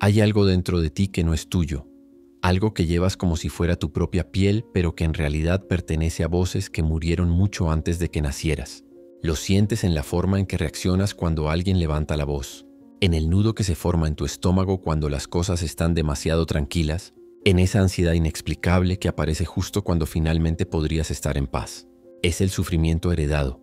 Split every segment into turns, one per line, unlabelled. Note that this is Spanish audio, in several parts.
Hay algo dentro de ti que no es tuyo, algo que llevas como si fuera tu propia piel, pero que en realidad pertenece a voces que murieron mucho antes de que nacieras. Lo sientes en la forma en que reaccionas cuando alguien levanta la voz, en el nudo que se forma en tu estómago cuando las cosas están demasiado tranquilas, en esa ansiedad inexplicable que aparece justo cuando finalmente podrías estar en paz. Es el sufrimiento heredado,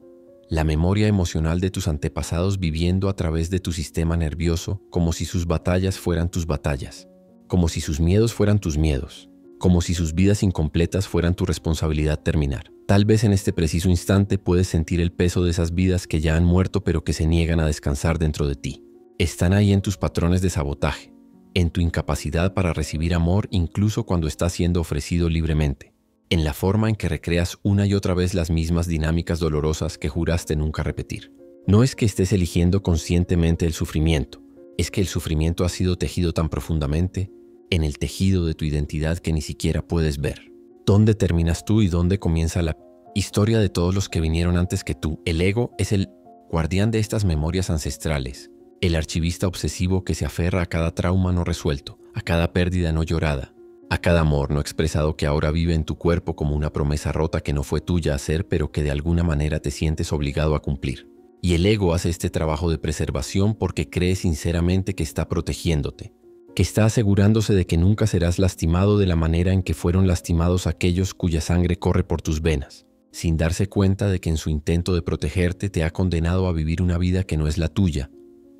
la memoria emocional de tus antepasados viviendo a través de tu sistema nervioso como si sus batallas fueran tus batallas, como si sus miedos fueran tus miedos, como si sus vidas incompletas fueran tu responsabilidad terminar. Tal vez en este preciso instante puedes sentir el peso de esas vidas que ya han muerto pero que se niegan a descansar dentro de ti. Están ahí en tus patrones de sabotaje, en tu incapacidad para recibir amor incluso cuando está siendo ofrecido libremente, en la forma en que recreas una y otra vez las mismas dinámicas dolorosas que juraste nunca repetir. No es que estés eligiendo conscientemente el sufrimiento, es que el sufrimiento ha sido tejido tan profundamente en el tejido de tu identidad que ni siquiera puedes ver. ¿Dónde terminas tú y dónde comienza la historia de todos los que vinieron antes que tú? El ego es el guardián de estas memorias ancestrales, el archivista obsesivo que se aferra a cada trauma no resuelto, a cada pérdida no llorada, a cada amor no expresado que ahora vive en tu cuerpo como una promesa rota que no fue tuya hacer pero que de alguna manera te sientes obligado a cumplir. Y el ego hace este trabajo de preservación porque cree sinceramente que está protegiéndote, que está asegurándose de que nunca serás lastimado de la manera en que fueron lastimados aquellos cuya sangre corre por tus venas, sin darse cuenta de que en su intento de protegerte te ha condenado a vivir una vida que no es la tuya,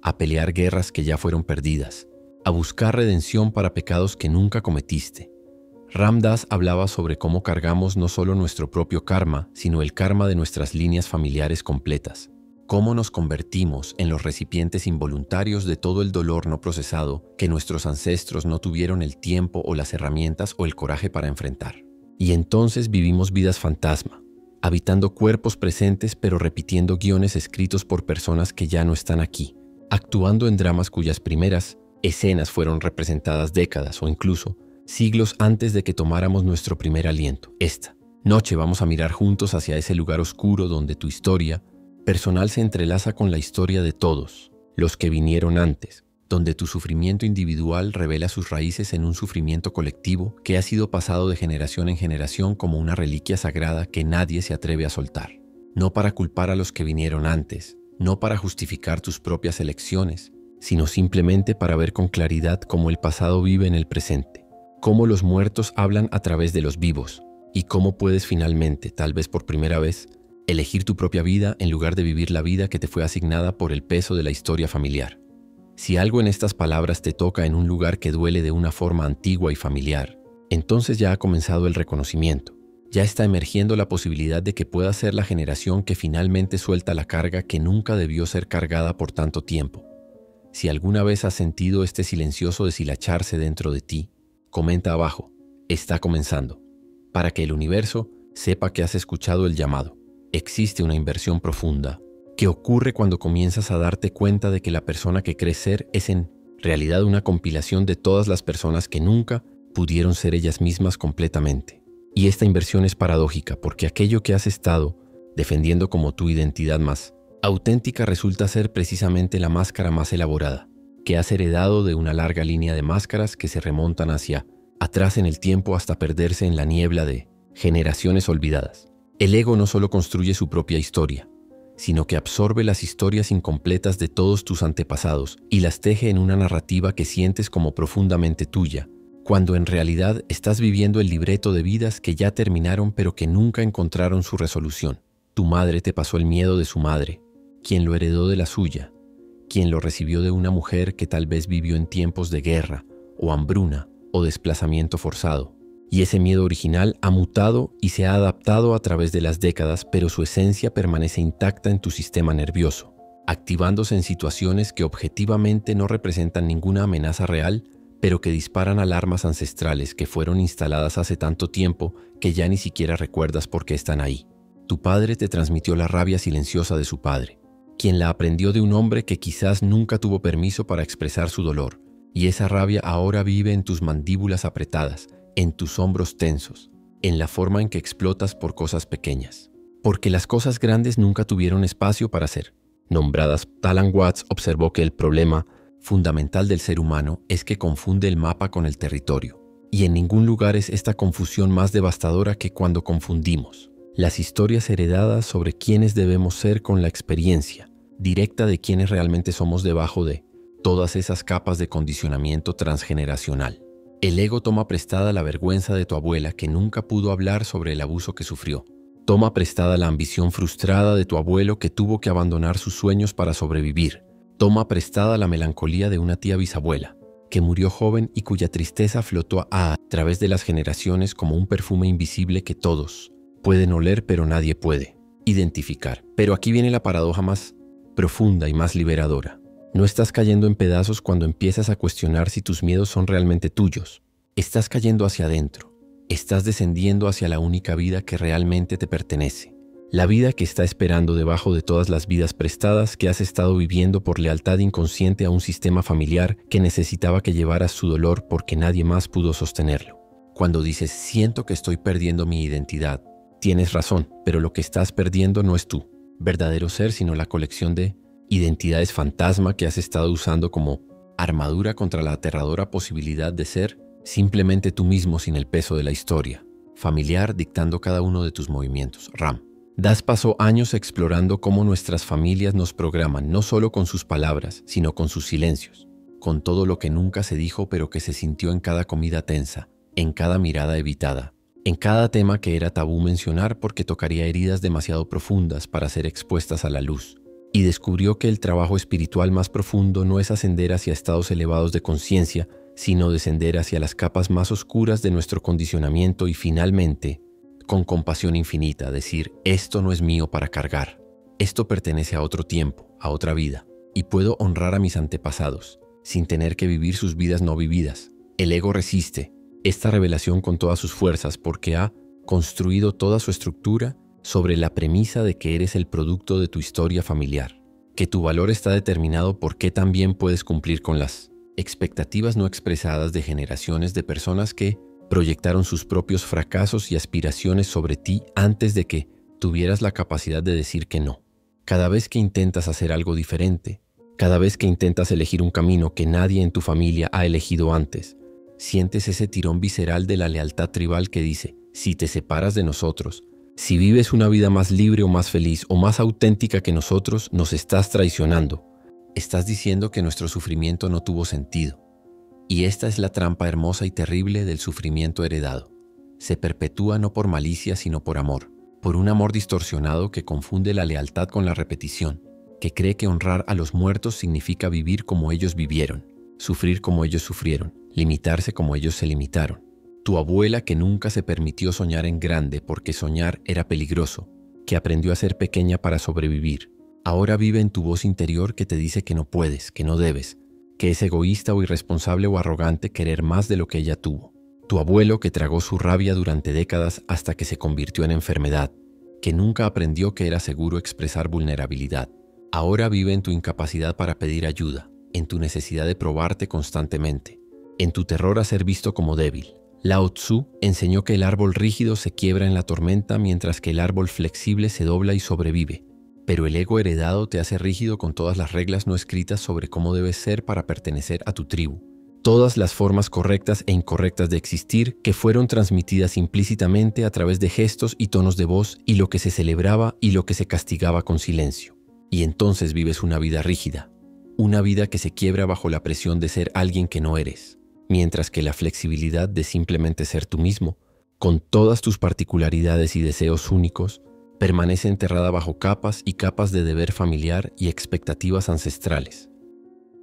a pelear guerras que ya fueron perdidas, a buscar redención para pecados que nunca cometiste. Ram Dass hablaba sobre cómo cargamos no solo nuestro propio karma, sino el karma de nuestras líneas familiares completas. Cómo nos convertimos en los recipientes involuntarios de todo el dolor no procesado que nuestros ancestros no tuvieron el tiempo o las herramientas o el coraje para enfrentar. Y entonces vivimos vidas fantasma, habitando cuerpos presentes pero repitiendo guiones escritos por personas que ya no están aquí, actuando en dramas cuyas primeras escenas fueron representadas décadas o incluso siglos antes de que tomáramos nuestro primer aliento. Esta noche vamos a mirar juntos hacia ese lugar oscuro donde tu historia personal se entrelaza con la historia de todos los que vinieron antes, donde tu sufrimiento individual revela sus raíces en un sufrimiento colectivo que ha sido pasado de generación en generación como una reliquia sagrada que nadie se atreve a soltar. No para culpar a los que vinieron antes, no para justificar tus propias elecciones, sino simplemente para ver con claridad cómo el pasado vive en el presente, cómo los muertos hablan a través de los vivos y cómo puedes finalmente, tal vez por primera vez, elegir tu propia vida en lugar de vivir la vida que te fue asignada por el peso de la historia familiar. Si algo en estas palabras te toca en un lugar que duele de una forma antigua y familiar, entonces ya ha comenzado el reconocimiento. Ya está emergiendo la posibilidad de que puedas ser la generación que finalmente suelta la carga que nunca debió ser cargada por tanto tiempo. Si alguna vez has sentido este silencioso deshilacharse dentro de ti, comenta abajo, está comenzando, para que el universo sepa que has escuchado el llamado. Existe una inversión profunda que ocurre cuando comienzas a darte cuenta de que la persona que crees ser es en realidad una compilación de todas las personas que nunca pudieron ser ellas mismas completamente. Y esta inversión es paradójica porque aquello que has estado defendiendo como tu identidad más auténtica resulta ser precisamente la máscara más elaborada, que has heredado de una larga línea de máscaras que se remontan hacia atrás en el tiempo hasta perderse en la niebla de generaciones olvidadas. El ego no solo construye su propia historia, sino que absorbe las historias incompletas de todos tus antepasados y las teje en una narrativa que sientes como profundamente tuya, cuando en realidad estás viviendo el libreto de vidas que ya terminaron pero que nunca encontraron su resolución. Tu madre te pasó el miedo de su madre, quien lo heredó de la suya, quien lo recibió de una mujer que tal vez vivió en tiempos de guerra, o hambruna, o desplazamiento forzado. Y ese miedo original ha mutado y se ha adaptado a través de las décadas, pero su esencia permanece intacta en tu sistema nervioso, activándose en situaciones que objetivamente no representan ninguna amenaza real, pero que disparan alarmas ancestrales que fueron instaladas hace tanto tiempo que ya ni siquiera recuerdas por qué están ahí. Tu padre te transmitió la rabia silenciosa de su padre, quien la aprendió de un hombre que quizás nunca tuvo permiso para expresar su dolor, y esa rabia ahora vive en tus mandíbulas apretadas, en tus hombros tensos, en la forma en que explotas por cosas pequeñas. Porque las cosas grandes nunca tuvieron espacio para ser nombradas. Alan Watts observó que el problema fundamental del ser humano es que confunde el mapa con el territorio. Y en ningún lugar es esta confusión más devastadora que cuando confundimos las historias heredadas sobre quiénes debemos ser con la experiencia directa de quiénes realmente somos debajo de todas esas capas de condicionamiento transgeneracional. El ego toma prestada la vergüenza de tu abuela que nunca pudo hablar sobre el abuso que sufrió. Toma prestada la ambición frustrada de tu abuelo que tuvo que abandonar sus sueños para sobrevivir. Toma prestada la melancolía de una tía bisabuela que murió joven y cuya tristeza flotó a través de las generaciones como un perfume invisible que todos pueden oler pero nadie puede identificar. Pero aquí viene la paradoja más profunda y más liberadora. No estás cayendo en pedazos cuando empiezas a cuestionar si tus miedos son realmente tuyos. Estás cayendo hacia adentro. Estás descendiendo hacia la única vida que realmente te pertenece. La vida que está esperando debajo de todas las vidas prestadas que has estado viviendo por lealtad inconsciente a un sistema familiar que necesitaba que llevaras su dolor porque nadie más pudo sostenerlo. Cuando dices, siento que estoy perdiendo mi identidad, tienes razón, pero lo que estás perdiendo no es tu verdadero ser, sino la colección de identidades fantasma que has estado usando como armadura contra la aterradora posibilidad de ser simplemente tú mismo sin el peso de la historia familiar dictando cada uno de tus movimientos. Ram. Das paso años explorando cómo nuestras familias nos programan, no solo con sus palabras, sino con sus silencios, con todo lo que nunca se dijo pero que se sintió en cada comida tensa, en cada mirada evitada, en cada tema que era tabú mencionar porque tocaría heridas demasiado profundas para ser expuestas a la luz. Y descubrió que el trabajo espiritual más profundo no es ascender hacia estados elevados de conciencia, sino descender hacia las capas más oscuras de nuestro condicionamiento y finalmente, con compasión infinita, decir, esto no es mío para cargar, esto pertenece a otro tiempo, a otra vida, y puedo honrar a mis antepasados, sin tener que vivir sus vidas no vividas. El ego resiste esta revelación con todas sus fuerzas porque ha construido toda su estructura sobre la premisa de que eres el producto de tu historia familiar, que tu valor está determinado por qué también puedes cumplir con las expectativas no expresadas de generaciones de personas que proyectaron sus propios fracasos y aspiraciones sobre ti antes de que tuvieras la capacidad de decir que no. Cada vez que intentas hacer algo diferente, cada vez que intentas elegir un camino que nadie en tu familia ha elegido antes, sientes ese tirón visceral de la lealtad tribal que dice, si te separas de nosotros, si vives una vida más libre o más feliz o más auténtica que nosotros, nos estás traicionando. Estás diciendo que nuestro sufrimiento no tuvo sentido. Y esta es la trampa hermosa y terrible del sufrimiento heredado. Se perpetúa no por malicia sino por amor, por un amor distorsionado que confunde la lealtad con la repetición, que cree que honrar a los muertos significa vivir como ellos vivieron, sufrir como ellos sufrieron, limitarse como ellos se limitaron. Tu abuela que nunca se permitió soñar en grande porque soñar era peligroso, que aprendió a ser pequeña para sobrevivir, ahora vive en tu voz interior que te dice que no puedes, que no debes, que es egoísta o irresponsable o arrogante querer más de lo que ella tuvo. Tu abuelo que tragó su rabia durante décadas hasta que se convirtió en enfermedad, que nunca aprendió que era seguro expresar vulnerabilidad. Ahora vive en tu incapacidad para pedir ayuda, en tu necesidad de probarte constantemente, en tu terror a ser visto como débil. Lao Tzu enseñó que el árbol rígido se quiebra en la tormenta mientras que el árbol flexible se dobla y sobrevive. Pero el ego heredado te hace rígido con todas las reglas no escritas sobre cómo debes ser para pertenecer a tu tribu. Todas las formas correctas e incorrectas de existir que fueron transmitidas implícitamente a través de gestos y tonos de voz y lo que se celebraba y lo que se castigaba con silencio. Y entonces vives una vida rígida, una vida que se quiebra bajo la presión de ser alguien que no eres, mientras que la flexibilidad de simplemente ser tú mismo, con todas tus particularidades y deseos únicos, permanece enterrada bajo capas y capas de deber familiar y expectativas ancestrales.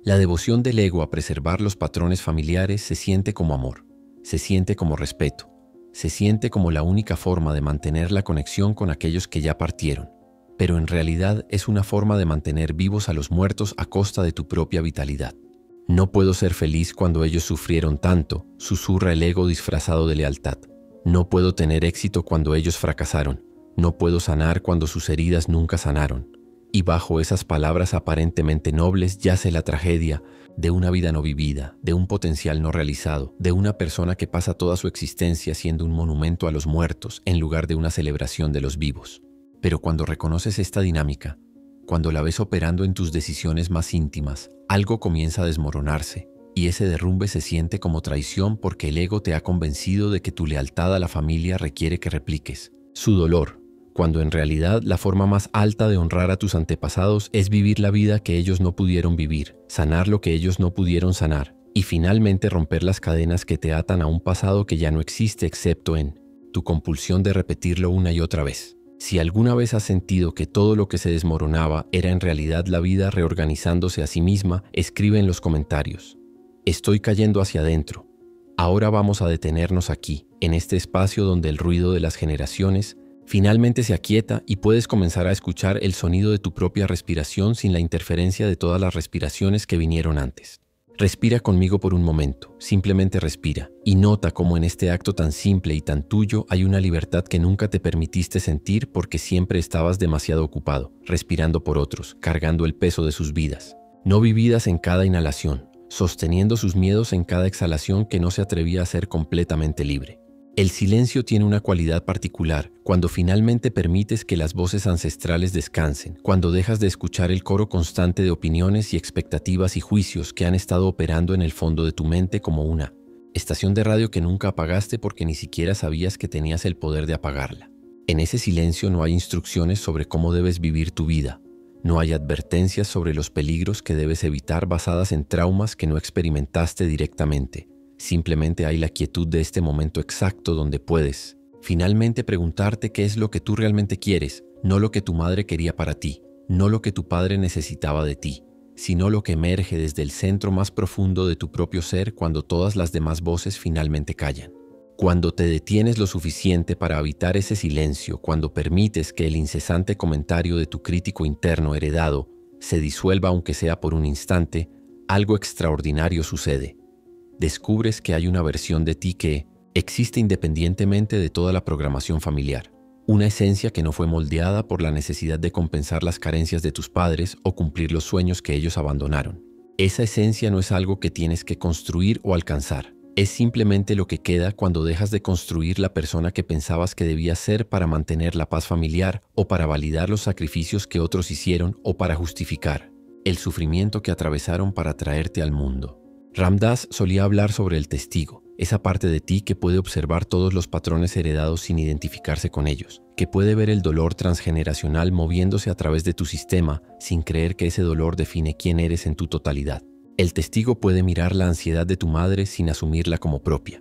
La devoción del ego a preservar los patrones familiares se siente como amor, se siente como respeto, se siente como la única forma de mantener la conexión con aquellos que ya partieron, pero en realidad es una forma de mantener vivos a los muertos a costa de tu propia vitalidad. No puedo ser feliz cuando ellos sufrieron tanto, susurra el ego disfrazado de lealtad. No puedo tener éxito cuando ellos fracasaron. No puedo sanar cuando sus heridas nunca sanaron. Y bajo esas palabras aparentemente nobles yace la tragedia de una vida no vivida, de un potencial no realizado, de una persona que pasa toda su existencia siendo un monumento a los muertos en lugar de una celebración de los vivos. Pero cuando reconoces esta dinámica, cuando la ves operando en tus decisiones más íntimas, algo comienza a desmoronarse, y ese derrumbe se siente como traición porque el ego te ha convencido de que tu lealtad a la familia requiere que repliques su dolor, cuando en realidad la forma más alta de honrar a tus antepasados es vivir la vida que ellos no pudieron vivir, sanar lo que ellos no pudieron sanar, y finalmente romper las cadenas que te atan a un pasado que ya no existe excepto en tu compulsión de repetirlo una y otra vez. Si alguna vez has sentido que todo lo que se desmoronaba era en realidad la vida reorganizándose a sí misma, escribe en los comentarios: estoy cayendo hacia adentro. Ahora vamos a detenernos aquí, en este espacio donde el ruido de las generaciones finalmente se aquieta y puedes comenzar a escuchar el sonido de tu propia respiración sin la interferencia de todas las respiraciones que vinieron antes. Respira conmigo por un momento, simplemente respira, y nota cómo en este acto tan simple y tan tuyo hay una libertad que nunca te permitiste sentir porque siempre estabas demasiado ocupado, respirando por otros, cargando el peso de sus vidas, no vividas en cada inhalación, sosteniendo sus miedos en cada exhalación que no se atrevía a ser completamente libre. El silencio tiene una cualidad particular cuando finalmente permites que las voces ancestrales descansen, cuando dejas de escuchar el coro constante de opiniones y expectativas y juicios que han estado operando en el fondo de tu mente como una estación de radio que nunca apagaste porque ni siquiera sabías que tenías el poder de apagarla. En ese silencio no hay instrucciones sobre cómo debes vivir tu vida, no hay advertencias sobre los peligros que debes evitar basadas en traumas que no experimentaste directamente. Simplemente hay la quietud de este momento exacto donde puedes finalmente preguntarte qué es lo que tú realmente quieres, no lo que tu madre quería para ti, no lo que tu padre necesitaba de ti, sino lo que emerge desde el centro más profundo de tu propio ser cuando todas las demás voces finalmente callan. Cuando te detienes lo suficiente para habitar ese silencio, cuando permites que el incesante comentario de tu crítico interno heredado se disuelva aunque sea por un instante, algo extraordinario sucede. Descubres que hay una versión de ti que existe independientemente de toda la programación familiar. Una esencia que no fue moldeada por la necesidad de compensar las carencias de tus padres o cumplir los sueños que ellos abandonaron. Esa esencia no es algo que tienes que construir o alcanzar. Es simplemente lo que queda cuando dejas de construir la persona que pensabas que debías ser para mantener la paz familiar o para validar los sacrificios que otros hicieron o para justificar el sufrimiento que atravesaron para traerte al mundo. Ram Dass solía hablar sobre el testigo, esa parte de ti que puede observar todos los patrones heredados sin identificarse con ellos, que puede ver el dolor transgeneracional moviéndose a través de tu sistema sin creer que ese dolor define quién eres en tu totalidad. El testigo puede mirar la ansiedad de tu madre sin asumirla como propia.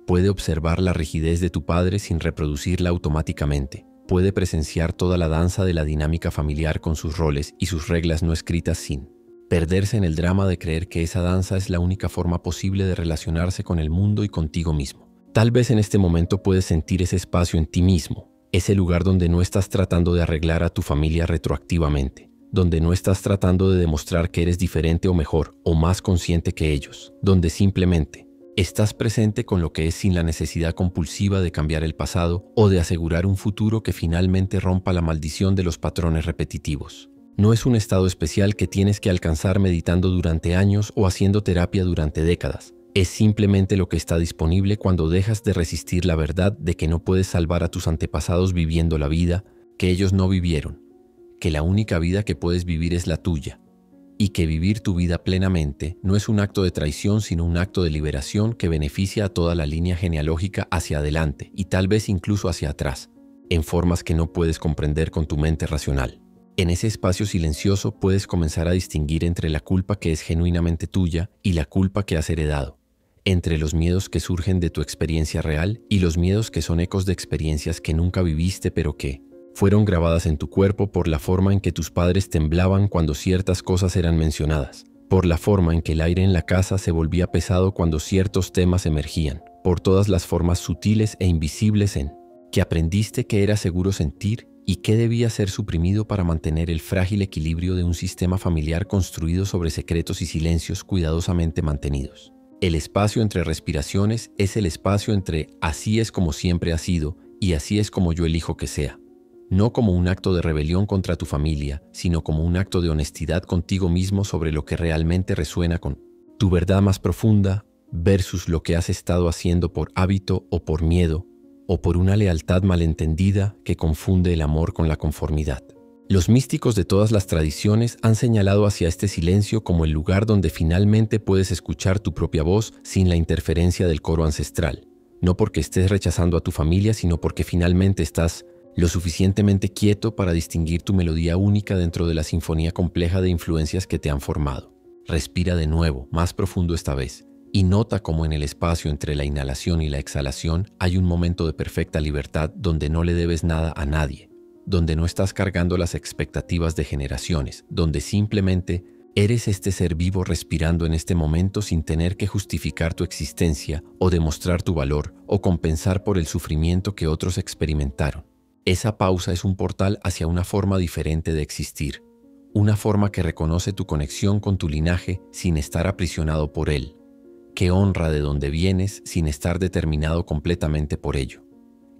Puede observar la rigidez de tu padre sin reproducirla automáticamente. Puede presenciar toda la danza de la dinámica familiar con sus roles y sus reglas no escritas sin perderse en el drama de creer que esa danza es la única forma posible de relacionarse con el mundo y contigo mismo. Tal vez en este momento puedes sentir ese espacio en ti mismo, ese lugar donde no estás tratando de arreglar a tu familia retroactivamente, donde no estás tratando de demostrar que eres diferente o mejor o más consciente que ellos, donde simplemente estás presente con lo que es sin la necesidad compulsiva de cambiar el pasado o de asegurar un futuro que finalmente rompa la maldición de los patrones repetitivos. No es un estado especial que tienes que alcanzar meditando durante años o haciendo terapia durante décadas. Es simplemente lo que está disponible cuando dejas de resistir la verdad de que no puedes salvar a tus antepasados viviendo la vida que ellos no vivieron, que la única vida que puedes vivir es la tuya, y que vivir tu vida plenamente no es un acto de traición sino un acto de liberación que beneficia a toda la línea genealógica hacia adelante y tal vez incluso hacia atrás, en formas que no puedes comprender con tu mente racional. En ese espacio silencioso puedes comenzar a distinguir entre la culpa que es genuinamente tuya y la culpa que has heredado, entre los miedos que surgen de tu experiencia real y los miedos que son ecos de experiencias que nunca viviste pero que fueron grabadas en tu cuerpo por la forma en que tus padres temblaban cuando ciertas cosas eran mencionadas, por la forma en que el aire en la casa se volvía pesado cuando ciertos temas emergían, por todas las formas sutiles e invisibles en que aprendiste que era seguro sentir y qué debía ser suprimido para mantener el frágil equilibrio de un sistema familiar construido sobre secretos y silencios cuidadosamente mantenidos. El espacio entre respiraciones es el espacio entre así es como siempre ha sido y así es como yo elijo que sea. No como un acto de rebelión contra tu familia, sino como un acto de honestidad contigo mismo sobre lo que realmente resuena con tu verdad más profunda versus lo que has estado haciendo por hábito o por miedo, o por una lealtad malentendida que confunde el amor con la conformidad. Los místicos de todas las tradiciones han señalado hacia este silencio como el lugar donde finalmente puedes escuchar tu propia voz sin la interferencia del coro ancestral. No porque estés rechazando a tu familia, sino porque finalmente estás lo suficientemente quieto para distinguir tu melodía única dentro de la sinfonía compleja de influencias que te han formado. Respira de nuevo, más profundo esta vez, y nota cómo en el espacio entre la inhalación y la exhalación hay un momento de perfecta libertad donde no le debes nada a nadie, donde no estás cargando las expectativas de generaciones, donde simplemente eres este ser vivo respirando en este momento sin tener que justificar tu existencia o demostrar tu valor o compensar por el sufrimiento que otros experimentaron. Esa pausa es un portal hacia una forma diferente de existir, una forma que reconoce tu conexión con tu linaje sin estar aprisionado por él, que honra de dónde vienes sin estar determinado completamente por ello,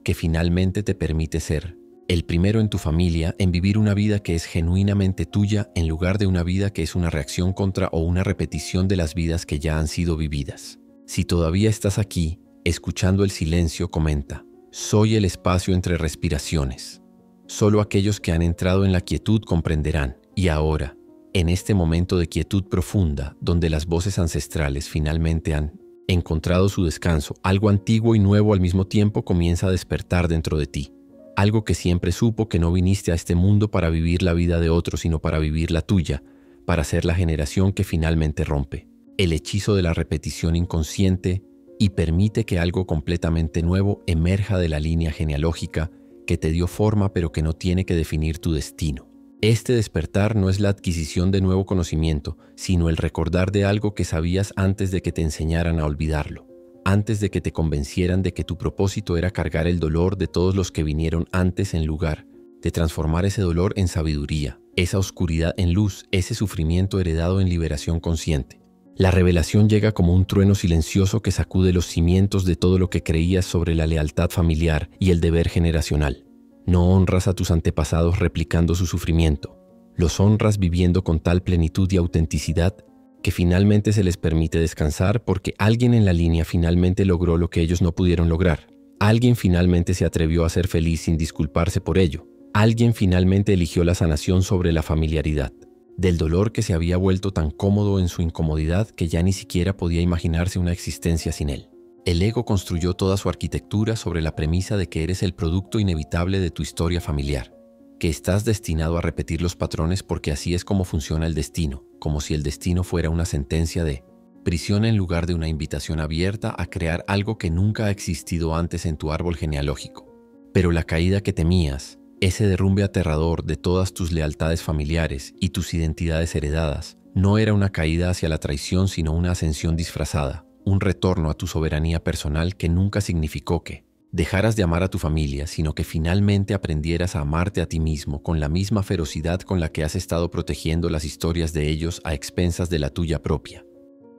que finalmente te permite ser el primero en tu familia en vivir una vida que es genuinamente tuya en lugar de una vida que es una reacción contra o una repetición de las vidas que ya han sido vividas. Si todavía estás aquí, escuchando el silencio, comenta: soy el espacio entre respiraciones. Solo aquellos que han entrado en la quietud comprenderán. Y ahora, en este momento de quietud profunda, donde las voces ancestrales finalmente han encontrado su descanso, algo antiguo y nuevo al mismo tiempo comienza a despertar dentro de ti. Algo que siempre supo que no viniste a este mundo para vivir la vida de otros, sino para vivir la tuya, para ser la generación que finalmente rompe el hechizo de la repetición inconsciente y permite que algo completamente nuevo emerja de la línea genealógica que te dio forma pero que no tiene que definir tu destino. Este despertar no es la adquisición de nuevo conocimiento, sino el recordar de algo que sabías antes de que te enseñaran a olvidarlo, antes de que te convencieran de que tu propósito era cargar el dolor de todos los que vinieron antes en lugar de transformar ese dolor en sabiduría, esa oscuridad en luz, ese sufrimiento heredado en liberación consciente. La revelación llega como un trueno silencioso que sacude los cimientos de todo lo que creías sobre la lealtad familiar y el deber generacional. No honras a tus antepasados replicando su sufrimiento, los honras viviendo con tal plenitud y autenticidad que finalmente se les permite descansar porque alguien en la línea finalmente logró lo que ellos no pudieron lograr. Alguien finalmente se atrevió a ser feliz sin disculparse por ello. Alguien finalmente eligió la sanación sobre la familiaridad, del dolor que se había vuelto tan cómodo en su incomodidad que ya ni siquiera podía imaginarse una existencia sin él. El ego construyó toda su arquitectura sobre la premisa de que eres el producto inevitable de tu historia familiar, que estás destinado a repetir los patrones porque así es como funciona el destino, como si el destino fuera una sentencia de prisión en lugar de una invitación abierta a crear algo que nunca ha existido antes en tu árbol genealógico. Pero la caída que temías, ese derrumbe aterrador de todas tus lealtades familiares y tus identidades heredadas, no era una caída hacia la traición sino una ascensión disfrazada, un retorno a tu soberanía personal que nunca significó que dejaras de amar a tu familia, sino que finalmente aprendieras a amarte a ti mismo con la misma ferocidad con la que has estado protegiendo las historias de ellos a expensas de la tuya propia.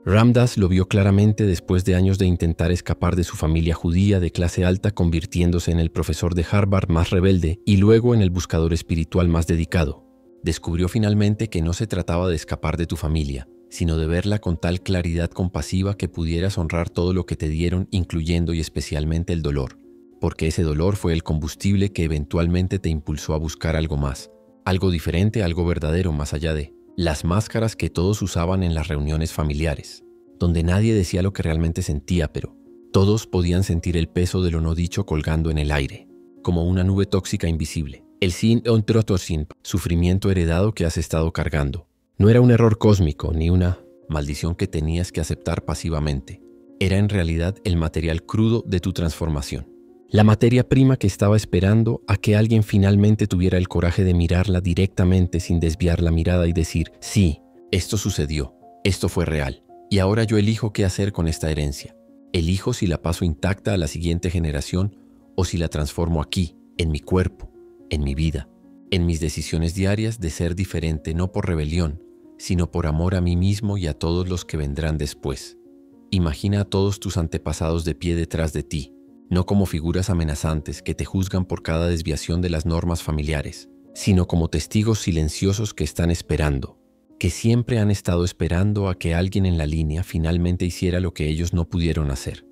Ram Dass lo vio claramente después de años de intentar escapar de su familia judía de clase alta, convirtiéndose en el profesor de Harvard más rebelde y luego en el buscador espiritual más dedicado. Descubrió finalmente que no se trataba de escapar de tu familia, sino de verla con tal claridad compasiva que pudieras honrar todo lo que te dieron, incluyendo y especialmente el dolor, porque ese dolor fue el combustible que eventualmente te impulsó a buscar algo más, algo diferente, algo verdadero más allá de las máscaras que todos usaban en las reuniones familiares, donde nadie decía lo que realmente sentía, pero todos podían sentir el peso de lo no dicho colgando en el aire, como una nube tóxica invisible. El sin ontrotosin, sufrimiento heredado que has estado cargando. No era un error cósmico ni una maldición que tenías que aceptar pasivamente. Era en realidad el material crudo de tu transformación. La materia prima que estaba esperando a que alguien finalmente tuviera el coraje de mirarla directamente sin desviar la mirada y decir: sí, esto sucedió, esto fue real, y ahora yo elijo qué hacer con esta herencia. Elijo si la paso intacta a la siguiente generación o si la transformo aquí, en mi cuerpo, en mi vida, en mis decisiones diarias de ser diferente no por rebelión, sino por amor a mí mismo y a todos los que vendrán después. Imagina a todos tus antepasados de pie detrás de ti, no como figuras amenazantes que te juzgan por cada desviación de las normas familiares, sino como testigos silenciosos que están esperando, que siempre han estado esperando a que alguien en la línea finalmente hiciera lo que ellos no pudieron hacer.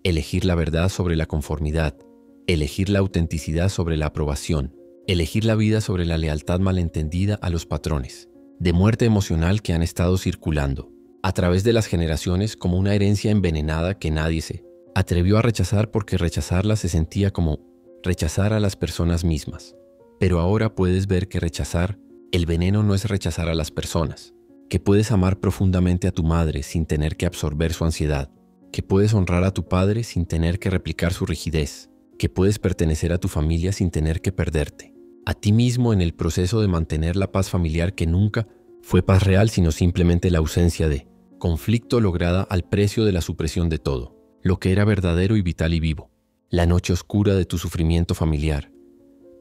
Elegir la verdad sobre la conformidad, elegir la autenticidad sobre la aprobación, Elegir la vida sobre la lealtad malentendida a los patrones de muerte emocional que han estado circulando a través de las generaciones como una herencia envenenada que nadie se atrevió a rechazar porque rechazarla se sentía como rechazar a las personas mismas. Pero ahora puedes ver que rechazar el veneno no es rechazar a las personas, que puedes amar profundamente a tu madre sin tener que absorber su ansiedad, que puedes honrar a tu padre sin tener que replicar su rigidez, que puedes pertenecer a tu familia sin tener que perderte a ti mismo en el proceso de mantener la paz familiar que nunca fue paz real, sino simplemente la ausencia de conflicto lograda al precio de la supresión de todo, lo que era verdadero y vital y vivo. La noche oscura de tu sufrimiento familiar,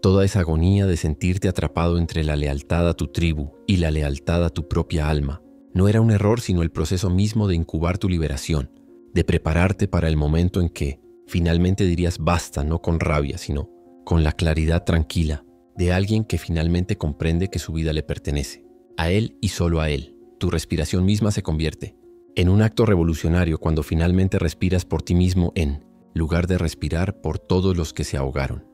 toda esa agonía de sentirte atrapado entre la lealtad a tu tribu y la lealtad a tu propia alma, no era un error sino el proceso mismo de incubar tu liberación, de prepararte para el momento en que finalmente dirías basta, no con rabia, sino con la claridad tranquila de alguien que finalmente comprende que su vida le pertenece, a él y solo a él. Tu respiración misma se convierte en un acto revolucionario cuando finalmente respiras por ti mismo en lugar de respirar por todos los que se ahogaron,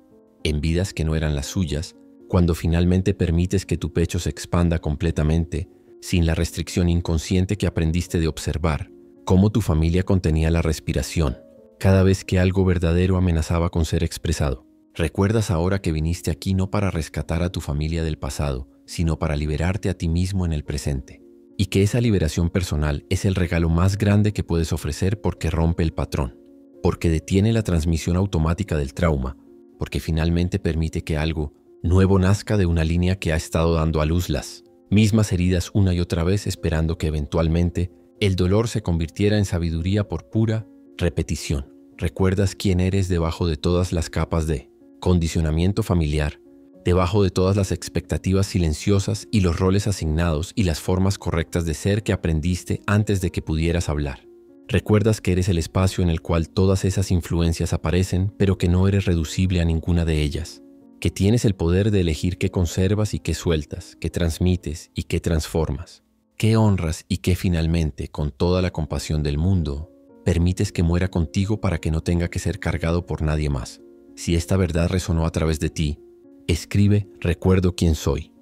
en vidas que no eran las suyas, cuando finalmente permites que tu pecho se expanda completamente sin la restricción inconsciente que aprendiste de observar, cómo tu familia contenía la respiración cada vez que algo verdadero amenazaba con ser expresado. Recuerdas ahora que viniste aquí no para rescatar a tu familia del pasado, sino para liberarte a ti mismo en el presente. Y que esa liberación personal es el regalo más grande que puedes ofrecer porque rompe el patrón, porque detiene la transmisión automática del trauma, porque finalmente permite que algo nuevo nazca de una línea que ha estado dando a luz las mismas heridas una y otra vez, esperando que eventualmente el dolor se convirtiera en sabiduría por pura repetición. Recuerdas quién eres debajo de todas las capas de condicionamiento familiar, debajo de todas las expectativas silenciosas y los roles asignados y las formas correctas de ser que aprendiste antes de que pudieras hablar. Recuerdas que eres el espacio en el cual todas esas influencias aparecen, pero que no eres reducible a ninguna de ellas, que tienes el poder de elegir qué conservas y qué sueltas, qué transmites y qué transformas, qué honras y qué finalmente, con toda la compasión del mundo, permites que muera contigo para que no tenga que ser cargado por nadie más. Si esta verdad resonó a través de ti, escribe "Recuerdo quién soy".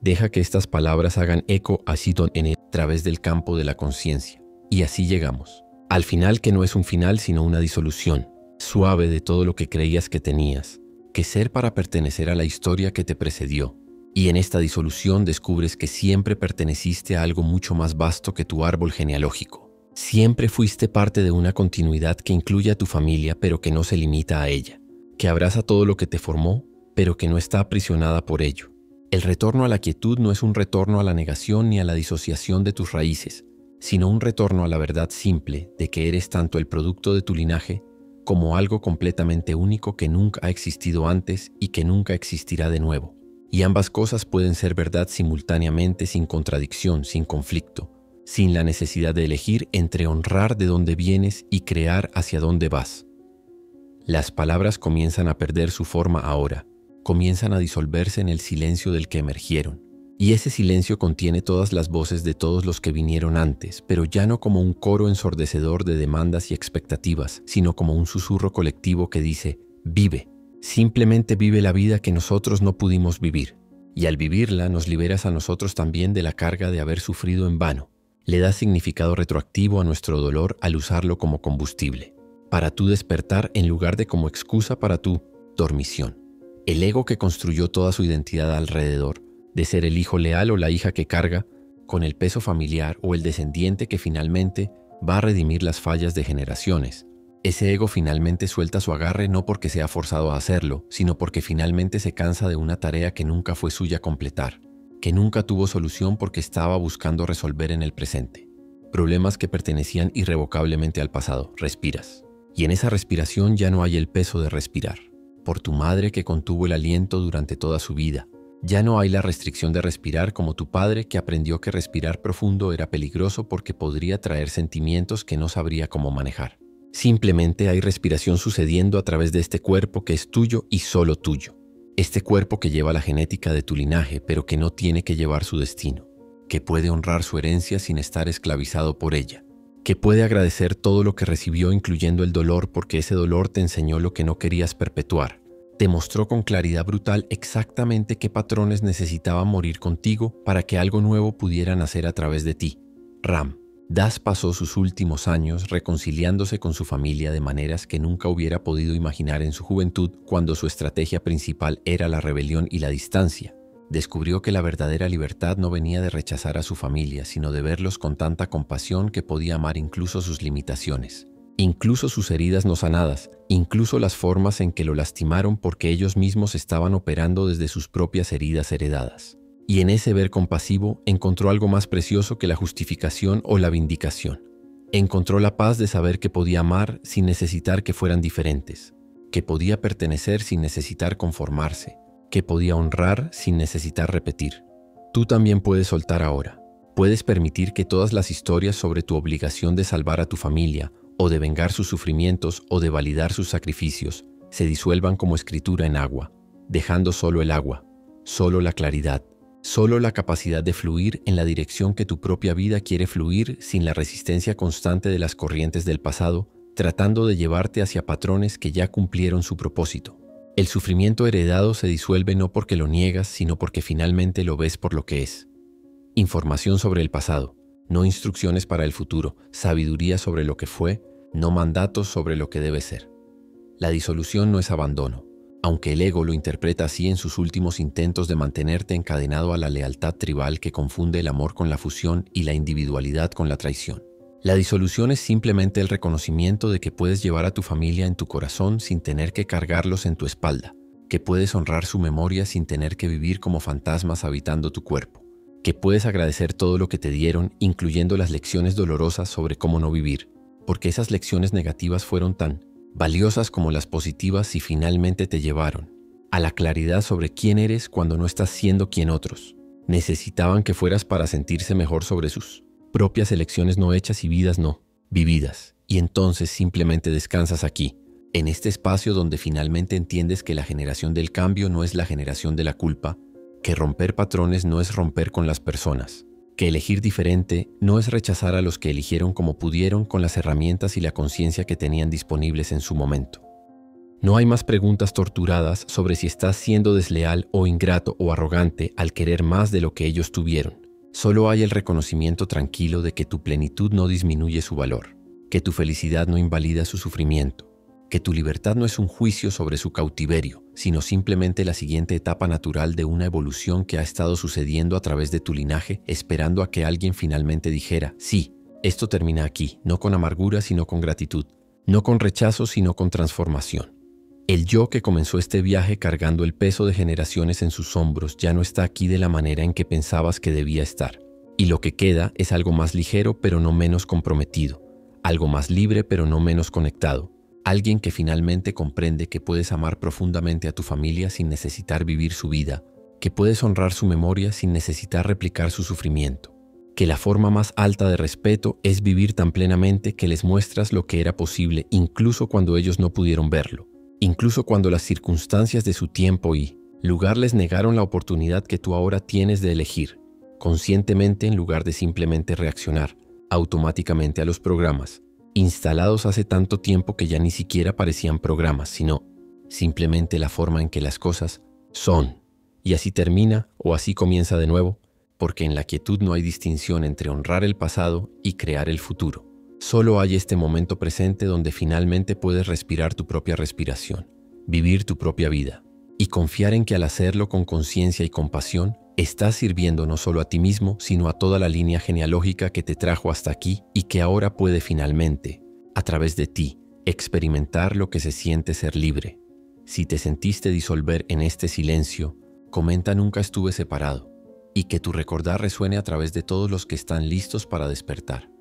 Deja que estas palabras hagan eco así a través del campo de la conciencia. Y así llegamos al final, que no es un final sino una disolución suave de todo lo que creías que tenías que ser para pertenecer a la historia que te precedió. Y en esta disolución descubres que siempre perteneciste a algo mucho más vasto que tu árbol genealógico. Siempre fuiste parte de una continuidad que incluye a tu familia, pero que no se limita a ella, que abraza todo lo que te formó, pero que no está aprisionada por ello. El retorno a la quietud no es un retorno a la negación ni a la disociación de tus raíces, sino un retorno a la verdad simple de que eres tanto el producto de tu linaje como algo completamente único que nunca ha existido antes y que nunca existirá de nuevo. Y ambas cosas pueden ser verdad simultáneamente, sin contradicción, sin conflicto, sin la necesidad de elegir entre honrar de dónde vienes y crear hacia dónde vas. Las palabras comienzan a perder su forma ahora, comienzan a disolverse en el silencio del que emergieron. Y ese silencio contiene todas las voces de todos los que vinieron antes, pero ya no como un coro ensordecedor de demandas y expectativas, sino como un susurro colectivo que dice: vive, simplemente vive la vida que nosotros no pudimos vivir. Y al vivirla nos liberas a nosotros también de la carga de haber sufrido en vano. Le das significado retroactivo a nuestro dolor al usarlo como combustible, para tu despertar en lugar de como excusa para tu dormición. El ego que construyó toda su identidad alrededor de ser el hijo leal o la hija que carga con el peso familiar o el descendiente que finalmente va a redimir las fallas de generaciones. Ese ego finalmente suelta su agarre no porque sea forzado a hacerlo, sino porque finalmente se cansa de una tarea que nunca fue suya completar, que nunca tuvo solución porque estaba buscando resolver en el presente. Problemas que pertenecían irrevocablemente al pasado. Respiras. Y en esa respiración ya no hay el peso de respirar. Por tu madre que contuvo el aliento durante toda su vida. Ya no hay la restricción de respirar como tu padre que aprendió que respirar profundo era peligroso porque podría traer sentimientos que no sabría cómo manejar. Simplemente hay respiración sucediendo a través de este cuerpo que es tuyo y solo tuyo. Este cuerpo que lleva la genética de tu linaje, pero que no tiene que llevar su destino. Que puede honrar su herencia sin estar esclavizado por ella. Que puede agradecer todo lo que recibió, incluyendo el dolor, porque ese dolor te enseñó lo que no querías perpetuar. Te mostró con claridad brutal exactamente qué patrones necesitaban morir contigo para que algo nuevo pudiera nacer a través de ti. Ram. Das pasó sus últimos años reconciliándose con su familia de maneras que nunca hubiera podido imaginar en su juventud, cuando su estrategia principal era la rebelión y la distancia. Descubrió que la verdadera libertad no venía de rechazar a su familia, sino de verlos con tanta compasión que podía amar incluso sus limitaciones, incluso sus heridas no sanadas, incluso las formas en que lo lastimaron, porque ellos mismos estaban operando desde sus propias heridas heredadas. Y en ese ver compasivo encontró algo más precioso que la justificación o la vindicación. Encontró la paz de saber que podía amar sin necesitar que fueran diferentes, que podía pertenecer sin necesitar conformarse, que podía honrar sin necesitar repetir. Tú también puedes soltar ahora. Puedes permitir que todas las historias sobre tu obligación de salvar a tu familia, o de vengar sus sufrimientos, o de validar sus sacrificios, se disuelvan como escritura en agua, dejando solo el agua, solo la claridad, solo la capacidad de fluir en la dirección que tu propia vida quiere fluir, sin la resistencia constante de las corrientes del pasado, tratando de llevarte hacia patrones que ya cumplieron su propósito. El sufrimiento heredado se disuelve no porque lo niegas, sino porque finalmente lo ves por lo que es. Información sobre el pasado, no instrucciones para el futuro, sabiduría sobre lo que fue, no mandatos sobre lo que debe ser. La disolución no es abandono, aunque el ego lo interpreta así en sus últimos intentos de mantenerte encadenado a la lealtad tribal que confunde el amor con la fusión y la individualidad con la traición. La disolución es simplemente el reconocimiento de que puedes llevar a tu familia en tu corazón sin tener que cargarlos en tu espalda, que puedes honrar su memoria sin tener que vivir como fantasmas habitando tu cuerpo, que puedes agradecer todo lo que te dieron, incluyendo las lecciones dolorosas sobre cómo no vivir, porque esas lecciones negativas fueron tan valiosas como las positivas y finalmente te llevaron a la claridad sobre quién eres cuando no estás siendo quien otros necesitaban que fueras para sentirse mejor sobre sus propias elecciones no hechas y vidas no vividas. Y entonces simplemente descansas aquí, en este espacio donde finalmente entiendes que la generación del cambio no es la generación de la culpa, que romper patrones no es romper con las personas, que elegir diferente no es rechazar a los que eligieron como pudieron con las herramientas y la conciencia que tenían disponibles en su momento. No hay más preguntas torturadas sobre si estás siendo desleal o ingrato o arrogante al querer más de lo que ellos tuvieron. Solo hay el reconocimiento tranquilo de que tu plenitud no disminuye su valor, que tu felicidad no invalida su sufrimiento, que tu libertad no es un juicio sobre su cautiverio, sino simplemente la siguiente etapa natural de una evolución que ha estado sucediendo a través de tu linaje, esperando a que alguien finalmente dijera, sí, esto termina aquí, no con amargura sino con gratitud, no con rechazo sino con transformación. El yo que comenzó este viaje cargando el peso de generaciones en sus hombros ya no está aquí de la manera en que pensabas que debía estar. Y lo que queda es algo más ligero pero no menos comprometido, algo más libre pero no menos conectado. Alguien que finalmente comprende que puedes amar profundamente a tu familia sin necesitar vivir su vida, que puedes honrar su memoria sin necesitar replicar su sufrimiento, que la forma más alta de respeto es vivir tan plenamente que les muestras lo que era posible incluso cuando ellos no pudieron verlo. Incluso cuando las circunstancias de su tiempo y lugar les negaron la oportunidad que tú ahora tienes de elegir, conscientemente en lugar de simplemente reaccionar automáticamente a los programas, instalados hace tanto tiempo que ya ni siquiera parecían programas, sino simplemente la forma en que las cosas son. Y así termina o así comienza de nuevo, porque en la quietud no hay distinción entre honrar el pasado y crear el futuro. Solo hay este momento presente donde finalmente puedes respirar tu propia respiración, vivir tu propia vida y confiar en que al hacerlo con conciencia y compasión, estás sirviendo no solo a ti mismo, sino a toda la línea genealógica que te trajo hasta aquí y que ahora puede finalmente, a través de ti, experimentar lo que se siente ser libre. Si te sentiste disolver en este silencio, comenta nunca estuve separado y que tu recordar resuene a través de todos los que están listos para despertar.